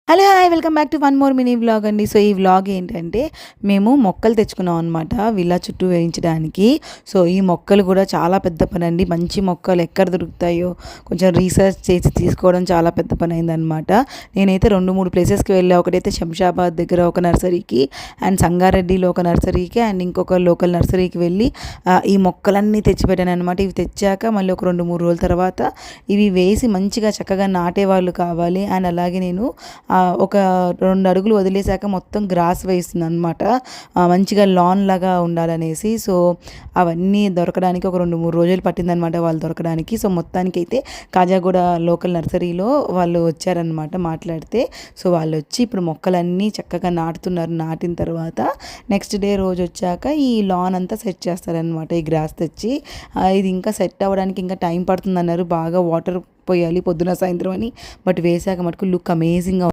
Hello! Hi! Welcome back to one more mini vlog అండి. So, ఈ vlog ఏంటంటే, మేము మొక్కలు తెచ్చుకున్నాం అనమాట విల్లా చుట్టూ వేయించడానికి. సో, ఈ మొక్కలు కూడా చాలా పెద్ద పనండి. మంచి మొక్కలు ఎక్కడ దొరుకుతాయో కొంచెం రీసెర్చ్ చేసి తీసుకోవడం చాలా పెద్ద పనయిందనమాట. నేనైతే 2, 3 ప్లేసెస్‌కి వెళ్ళా. ఒకటైతే శంషాబాద్ దగ్గర ఒక నర్సరీకి, అండ్ సంగారెడ్డిలో ఒక నర్సరీకి, అండ్ ఇంకొక లోకల్ నర్సరీకి వెళ్ళి ఈ మొక్కలన్నీ తెచ్చిపెట్టాననమాట. ఇవి తెచ్చాక మళ్ళీ ఒక 2, 3 రోజుల తర్వాత ఇవి వేసి మంచిగా చక్కగా నాటేవాళ్ళు కావాలి. అండ్ అలాగే నేను ఒక 2 అడుగులు వదిలేసాక మొత్తం గ్రాస్ వేస్తుందనమాట. మంచిగా లాన్ లాగా ఉండాలనేసి. సో, అవన్నీ దొరకడానికి ఒక 2, 3 రోజులు పట్టిందనమాట వాళ్ళు దొరకడానికి. సో, మొత్తానికైతే కాజాగూడ లోకల్ నర్సరీలో వాళ్ళు వచ్చారనమాట మాట్లాడితే. సో, వాళ్ళొచ్చి ఇప్పుడు మొక్కలన్నీ చక్కగా నాటుతున్నారు. నాటిన తర్వాత నెక్స్ట్ డే రోజొచ్చాక ఈ లాన్ అంతా సెట్ చేస్తారనమాట. ఈ గ్రాస్ తెచ్చి ఇది ఇంకా సెట్ అవ్వడానికి ఇంకా టైం పడుతుందన్నారు. బాగా వాటర్ పోయాలి పొద్దున, సాయంత్రం అని. బట్ వేసాక మటుకు లుక్ అమేజింగ్‌గా